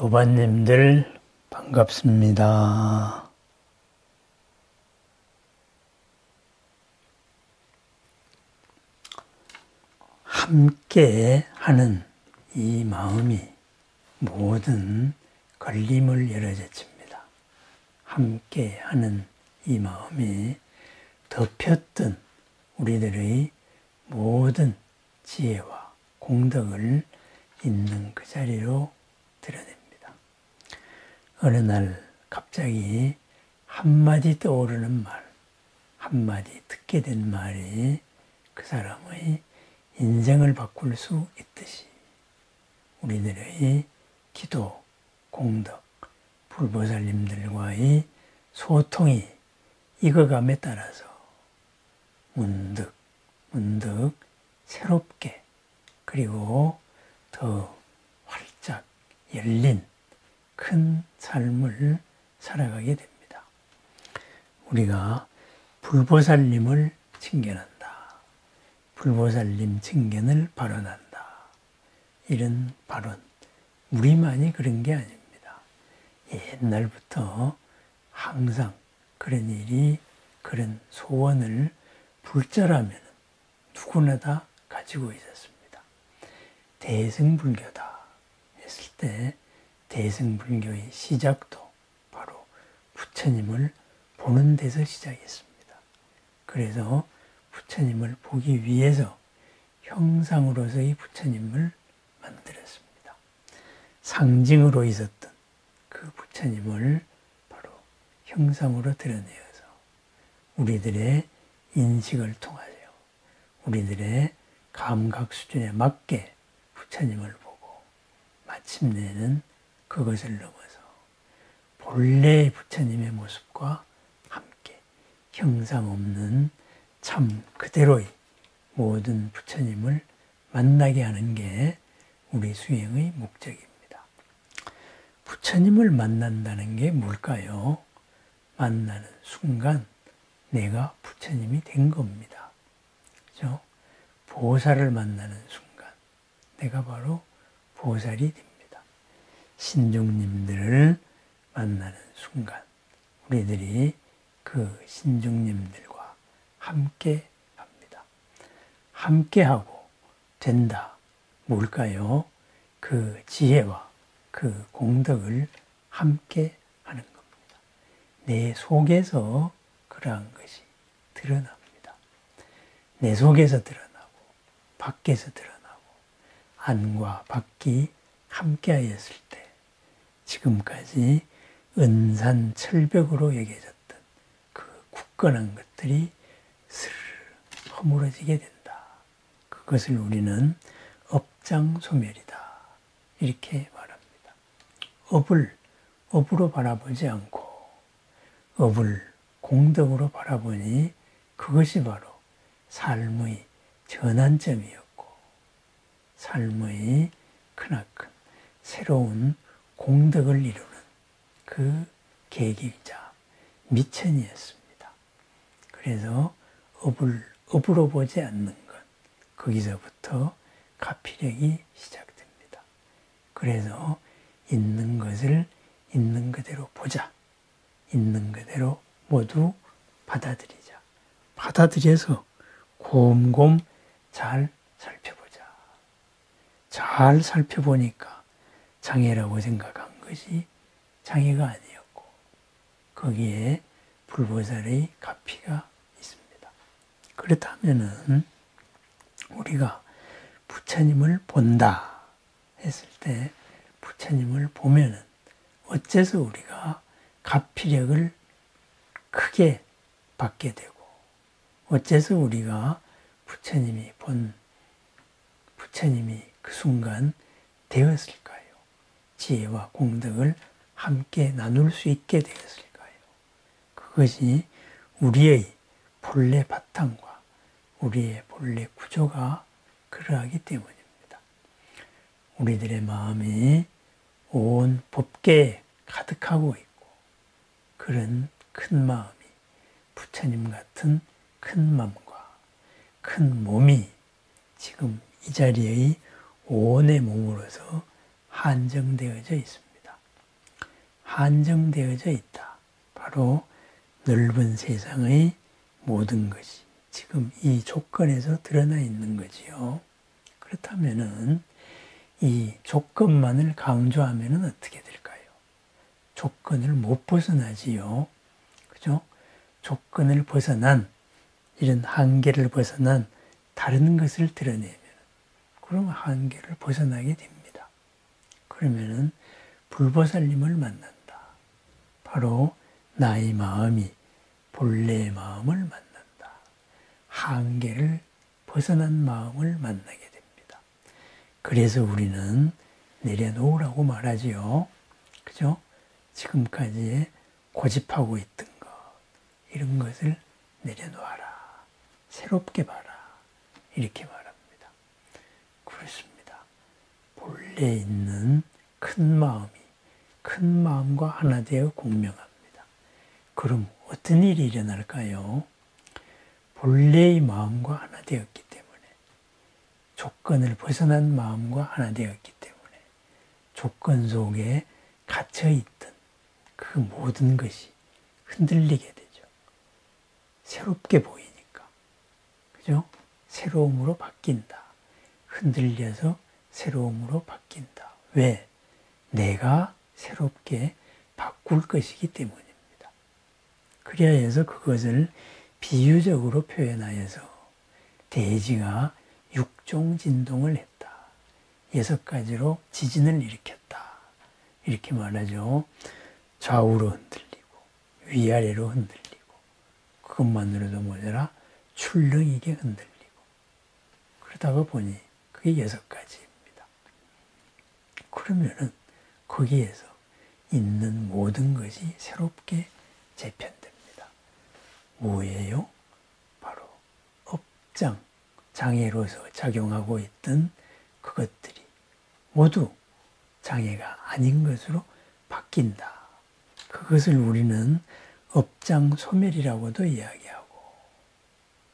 도반님들 반갑습니다. 함께 하는 이 마음이 모든 걸림을 열어젖힙니다. 함께 하는 이 마음이 덮였던 우리들의 모든 지혜와 공덕을 있는 그 자리로 드러냅니다. 어느 날 갑자기 한마디 떠오르는 말, 한마디 듣게 된 말이 그 사람의 인생을 바꿀 수 있듯이 우리들의 기도, 공덕, 불보살님들과의 소통이 익어감에 따라서 문득 새롭게 그리고 더 활짝 열린 큰 삶을 살아가게 됩니다. 우리가 불보살님을 칭견한다. 불보살님 칭견을 발언한다. 이런 발언, 우리만이 그런 게 아닙니다. 옛날부터 항상 그런 일이, 그런 소원을 불자라면 누구나 다 가지고 있었습니다. 대승불교다 했을 때 대승불교의 시작도 바로 부처님을 보는 데서 시작했습니다. 그래서 부처님을 보기 위해서 형상으로서의 부처님을 만들었습니다. 상징으로 있었던 그 부처님을 바로 형상으로 드러내어서 우리들의 인식을 통하여 우리들의 감각 수준에 맞게 부처님을 보고 마침내는 그것을 넘어서 본래의 부처님의 모습과 함께 형상 없는 참 그대로의 모든 부처님을 만나게 하는 게 우리 수행의 목적입니다. 부처님을 만난다는 게 뭘까요? 만나는 순간 내가 부처님이 된 겁니다. 그죠? 보살을 만나는 순간 내가 바로 보살이 됩니다. 신중님들을 만나는 순간 우리들이 그 신중님들과 함께 합니다. 함께하고 된다. 뭘까요? 그 지혜와 그 공덕을 함께 하는 겁니다. 내 속에서 그러한 것이 드러납니다. 내 속에서 드러나고 밖에서 드러나고 안과 밖이 함께하였을 때 지금까지 은산철벽으로 여겨졌던 그 굳건한 것들이 스르르 허물어지게 된다. 그것을 우리는 업장소멸이다. 이렇게 말합니다. 업으로 바라보지 않고 업을 공덕으로 바라보니 그것이 바로 삶의 전환점이었고 삶의 크나큰 새로운 공덕을 이루는 그 계기이자 미천이었습니다. 그래서 업으로 보지 않는 것, 거기서부터 가피력이 시작됩니다. 그래서 있는 것을 있는 그대로 보자. 있는 그대로 모두 받아들이자. 받아들여서 곰곰 잘 살펴보자. 잘 살펴보니까 장애라고 생각한 것이 장애가 아니었고 거기에 불보살의 가피가 있습니다. 그렇다면은 우리가 부처님을 본다 했을 때 부처님을 보면은 어째서 우리가 가피력을 크게 받게 되고 어째서 우리가 부처님이 그 순간 되었을까요? 지혜와 공덕을 함께 나눌 수 있게 되었을까요? 그것이 우리의 본래 바탕과 우리의 본래 구조가 그러하기 때문입니다. 우리들의 마음이 온 법계에 가득하고 있고 그런 큰 마음이 부처님 같은 큰 마음과 큰 몸이 지금 이 자리의 온의 몸으로서 한정되어져 있습니다. 한정되어져 있다. 바로 넓은 세상의 모든 것이 지금 이 조건에서 드러나 있는 거지요. 그렇다면은 이 조건만을 강조하면은 어떻게 될까요? 조건을 못 벗어나지요. 그죠? 조건을 벗어난, 이런 한계를 벗어난 다른 것을 드러내면, 그럼 한계를 벗어나게 됩니다. 그러면은 불보살님을 만난다. 바로 나의 마음이 본래의 마음을 만난다. 한계를 벗어난 마음을 만나게 됩니다. 그래서 우리는 내려놓으라고 말하지요. 그죠? 지금까지 고집하고 있던 것, 이런 것을 내려놓아라. 새롭게 봐라. 이렇게 말합니다. 그렇습니다. 본래 있는 큰 마음이 큰 마음과 하나 되어 공명합니다. 그럼 어떤 일이 일어날까요? 본래의 마음과 하나 되었기 때문에, 조건을 벗어난 마음과 하나 되었기 때문에 조건 속에 갇혀있던 그 모든 것이 흔들리게 되죠. 새롭게 보이니까. 그죠? 새로움으로 바뀐다. 흔들려서 새로움으로 바뀐다. 왜? 내가 새롭게 바꿀 것이기 때문입니다. 그래야 해서 그것을 비유적으로 표현하여서 대지가 육종진동을 했다. 6가지로 지진을 일으켰다. 이렇게 말하죠. 좌우로 흔들리고 위아래로 흔들리고 그것만으로도 모자라 출렁이게 흔들리고 그러다가 보니 그게 6가지입니다. 그러면은 거기에서 있는 모든 것이 새롭게 재편됩니다. 뭐예요? 바로 업장, 장애로서 작용하고 있던 그것들이 모두 장애가 아닌 것으로 바뀐다. 그것을 우리는 업장 소멸이라고도 이야기하고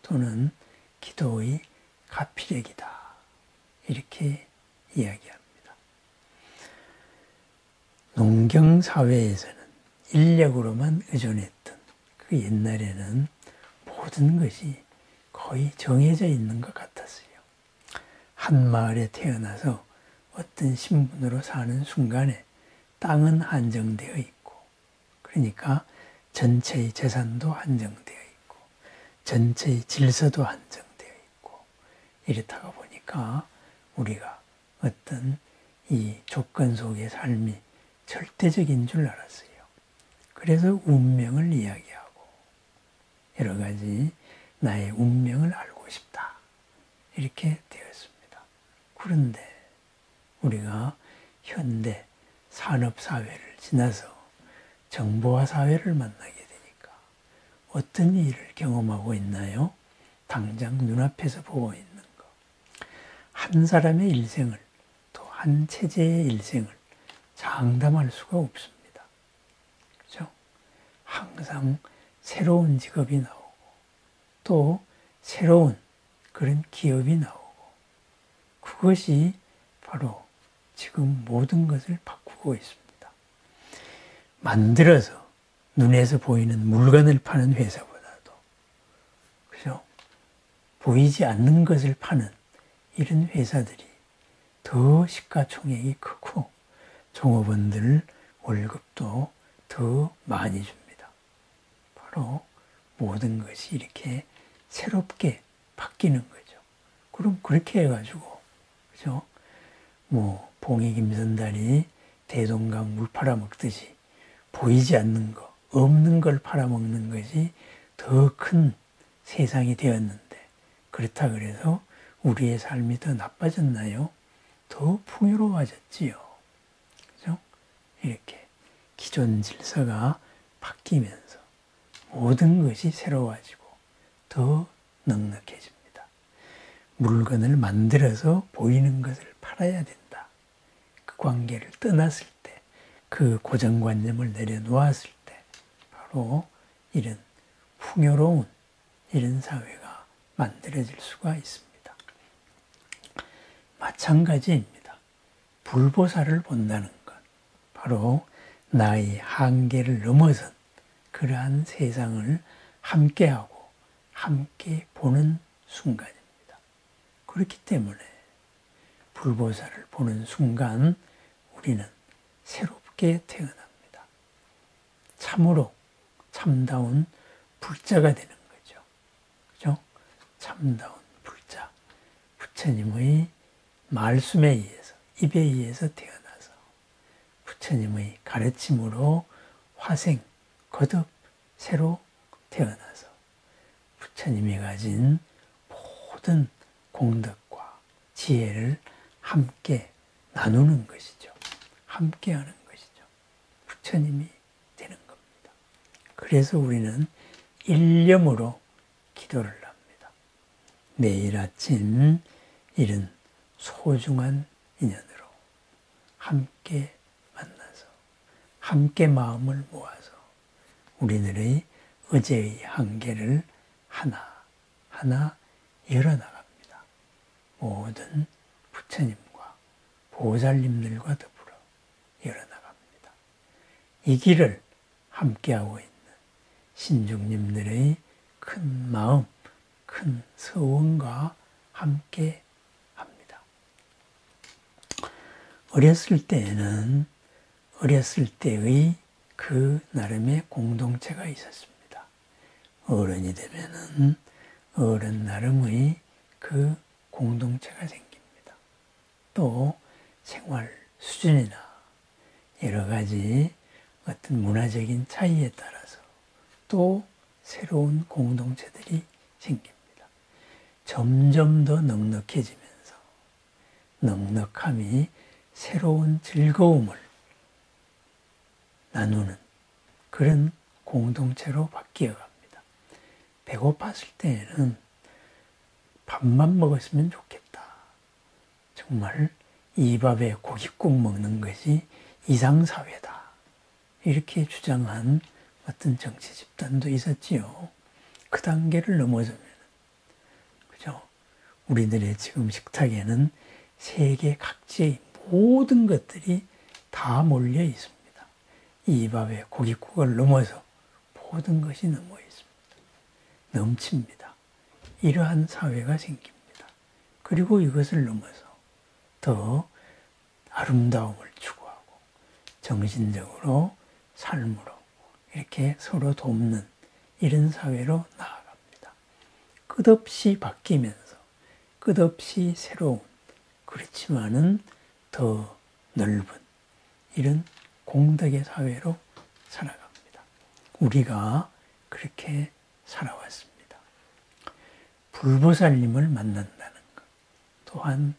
또는 기도의 가피력이다. 이렇게 이야기합니다. 농경사회에서는 인력으로만 의존했던 그 옛날에는 모든 것이 거의 정해져 있는 것 같았어요. 한 마을에 태어나서 어떤 신분으로 사는 순간에 땅은 한정되어 있고, 그러니까 전체의 재산도 한정되어 있고, 전체의 질서도 한정되어 있고, 이렇다가 보니까 우리가 어떤 이 조건 속의 삶이 절대적인 줄 알았어요. 그래서 운명을 이야기하고 여러 가지 나의 운명을 알고 싶다. 이렇게 되었습니다. 그런데 우리가 현대 산업사회를 지나서 정보화 사회를 만나게 되니까 어떤 일을 경험하고 있나요? 당장 눈앞에서 보고 있는 것. 한 사람의 일생을, 또 한 체제의 일생을 장담할 수가 없습니다. 그렇죠? 항상 새로운 직업이 나오고 또 새로운 그런 기업이 나오고 그것이 바로 지금 모든 것을 바꾸고 있습니다. 만들어서 눈에서 보이는 물건을 파는 회사보다도 그죠? 보이지 않는 것을 파는 이런 회사들이 더 시가총액이 크고 종업원들 월급도 더 많이 줍니다. 바로 모든 것이 이렇게 새롭게 바뀌는 거죠. 그럼 그렇게 해가지고 그죠? 뭐 봉이 김선달이 대동강 물 팔아먹듯이 보이지 않는 거, 없는 걸 팔아먹는 것이 더 큰 세상이 되었는데 그렇다 그래서 우리의 삶이 더 나빠졌나요? 더 풍요로워졌지요. 그죠? 이렇게 기존 질서가 바뀌면서 모든 것이 새로워지고 더 넉넉해집니다. 물건을 만들어서 보이는 것을 팔아야 된다. 그 관계를 떠났을 때, 그 고정관념을 내려놓았을 때 바로 이런 풍요로운 이런 사회가 만들어질 수가 있습니다. 마찬가지입니다. 불보살을 본다는 것, 바로 나의 한계를 넘어선 그러한 세상을 함께하고 함께 보는 순간입니다. 그렇기 때문에 불보살을 보는 순간 우리는 새롭게 태어납니다. 참으로 참다운 불자가 되는 거죠. 그죠? 참다운 불자. 부처님의 말씀에 의해서, 입에 의해서 태어나서 부처님의 가르침으로 화생, 거듭 새로 태어나서 부처님이 가진 모든 공덕과 지혜를 함께 나누는 것이죠. 함께 하는 것이죠. 부처님이 되는 겁니다. 그래서 우리는 일념으로 기도를 합니다. 매일 아침 이런 소중한 인연으로 함께 만나서 함께 마음을 모아서 우리들의 어제의 한계를 하나하나 열어나갑니다. 모든 부처님과 보살님들과 더불어 열어나갑니다. 이 길을 함께하고 있는 신중님들의 큰 마음, 큰 서원과 함께 합니다. 어렸을 때의 그 나름의 공동체가 있었습니다. 어른이 되면은 어른 나름의 그 공동체가 생깁니다. 또 생활 수준이나 여러 가지 어떤 문화적인 차이에 따라서 또 새로운 공동체들이 생깁니다. 점점 더 넉넉해지면서 넉넉함이 새로운 즐거움을 나누는 그런 공동체로 바뀌어 갑니다. 배고팠을 때에는 밥만 먹었으면 좋겠다. 정말 이 밥에 고깃국 먹는 것이 이상사회다. 이렇게 주장한 어떤 정치 집단도 있었지요. 그 단계를 넘어서면, 그죠? 우리들의 지금 식탁에는 세계 각지의 모든 것들이 다 몰려 있습니다. 이 밥에 고깃국을 넘어서 모든 것이 넘어 있습니다. 넘칩니다. 이러한 사회가 생깁니다. 그리고 이것을 넘어서 더 아름다움을 추구하고 정신적으로 삶으로 이렇게 서로 돕는 이런 사회로 나아갑니다. 끝없이 바뀌면서 끝없이 새로운, 그렇지만은 더 넓은 이런 공덕의 사회로 살아갑니다. 우리가 그렇게 살아왔습니다. 불보살님을 만난다는 것 또한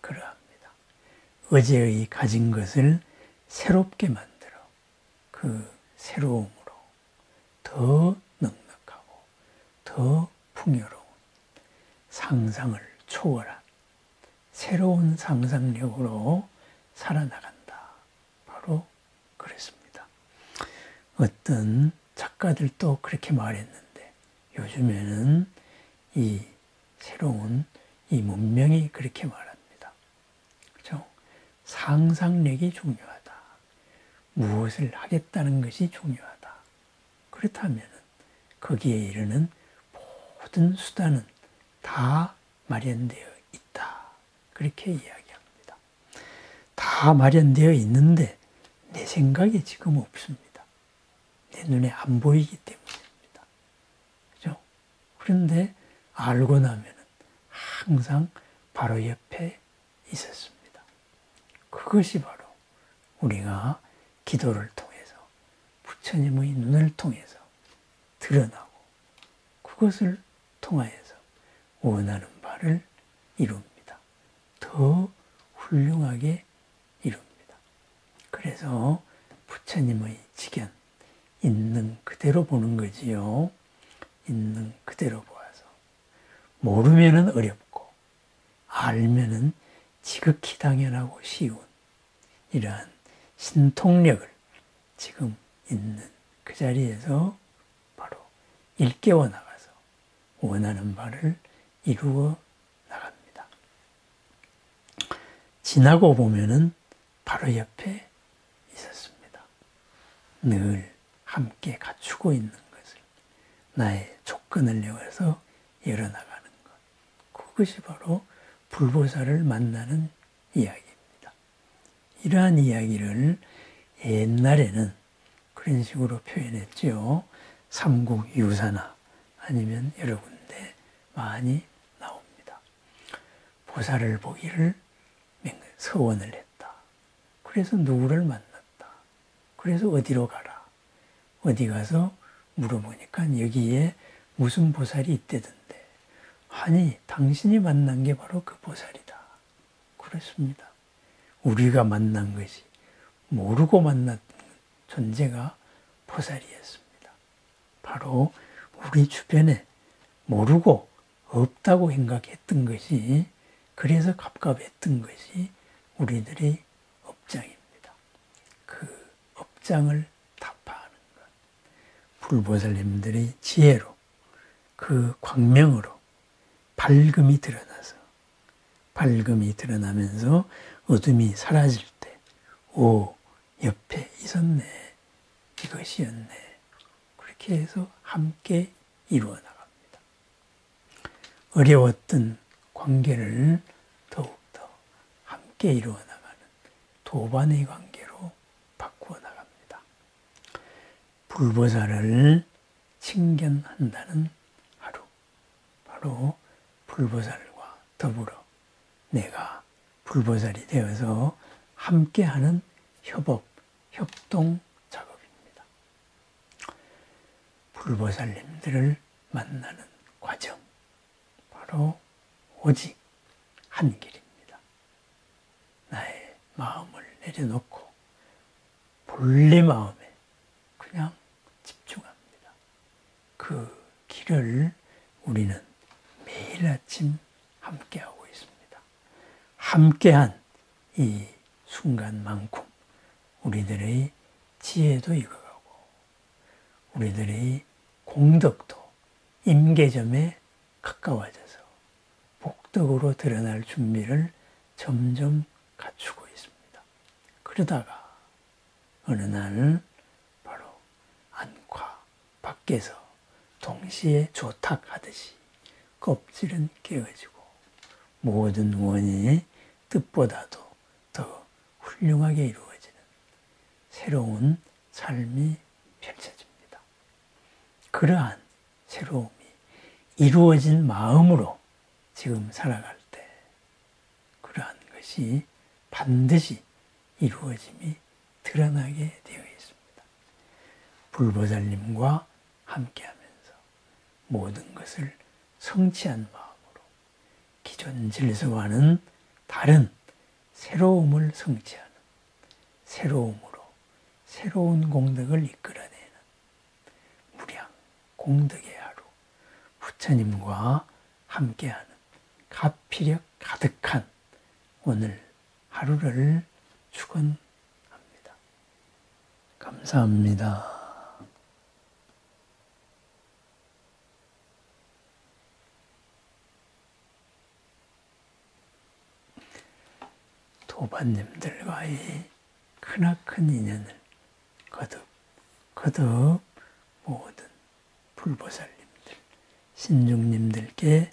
그러합니다. 어제의 가진 것을 새롭게 만들어 그 새로움으로 더 넉넉하고 더 풍요로운 상상을 초월한 새로운 상상력으로 살아나간다. 바로 그랬습니다. 어떤 작가들도 그렇게 말했는데 요즘에는 이 새로운 이 문명이 그렇게 말합니다. 그렇죠? 상상력이 중요하다. 무엇을 하겠다는 것이 중요하다. 그렇다면 거기에 이르는 모든 수단은 다 마련되어 있다. 그렇게 이야기합니다. 다 마련되어 있는데 내 생각에 지금 없습니다. 내 눈에 안 보이기 때문입니다. 그죠? 그런데 알고 나면은 항상 바로 옆에 있었습니다. 그것이 바로 우리가 기도를 통해서 부처님의 눈을 통해서 드러나고 그것을 통하여서 원하는 바를 이룹니다. 더 훌륭하게 이룹니다. 그래서 부처님의 직연, 있는 그대로 보는 거지요. 있는 그대로 보아서 모르면은 어렵고 알면은 지극히 당연하고 쉬운 이러한 신통력을 지금 있는 그 자리에서 바로 일깨워 나가서 원하는 바를 이루어 나갑니다. 지나고 보면은 바로 옆에 있었습니다. 늘 함께 갖추고 있는 것을 나의 조건을 여어서 열어나가는 것. 그것이 바로 불보살을 만나는 이야기입니다. 이러한 이야기를 옛날에는 그런 식으로 표현했지요. 삼국유사나 아니면 여러 군데 많이 나옵니다. 보살을 보기를 서원을 했다. 그래서 누구를 만났다. 그래서 어디로 가라. 어디 가서 물어보니까 여기에 무슨 보살이 있대던데. 아니, 당신이 만난 게 바로 그 보살이다. 그렇습니다. 우리가 만난 것이 모르고 만났던 존재가 보살이었습니다. 바로 우리 주변에 모르고 없다고 생각했던 것이, 그래서 갑갑했던 것이 우리들의 업장입니다. 그 업장을 타파하는 것. 불보살님들의 지혜로, 그 광명으로 밝음이 드러나서, 밝음이 드러나면서 어둠이 사라질 때, 오, 옆에 있었네. 이것이었네. 그렇게 해서 함께 이루어 나갑니다. 어려웠던 관계를 더욱더 함께 이루어 나가는 도반의 관계로 바꾸어 나갑니다. 불보살을 칭견한다는 하루. 바로 불보살과 더불어 내가 불보살이 되어서 함께하는 협업, 협동 작업입니다. 불보살님들을 만나는 과정, 바로 오직 한 길입니다. 나의 마음을 내려놓고 본래 마음에 그냥 집중합니다. 그 길을 우리는 매일 아침 함께하고 있습니다. 함께한 이 순간만큼 우리들의 지혜도 익어가고 우리들의 공덕도 임계점에 가까워져서 복덕으로 드러날 준비를 점점 갖추고 있습니다. 그러다가 어느 날 바로 안과 밖에서 동시에 조탁하듯이 껍질은 깨어지고 모든 원인이 뜻보다도 더 훌륭하게 이루어지는 새로운 삶이 펼쳐집니다. 그러한 새로움이 이루어진 마음으로 지금 살아갈 때 그러한 것이 반드시 이루어짐이 드러나게 되어 있습니다. 불보살님과 함께하면서 모든 것을 성취한 마음으로 기존 질서와는 다른 새로움을 성취하는 새로움으로 새로운 공덕을 이끌어내는 무량 공덕의 하루, 부처님과 함께하는 가피력 가득한 오늘 하루를 축원합니다. 감사합니다. 도반님들과의 크나큰 인연을 거듭 모든 불보살님들, 신중님들께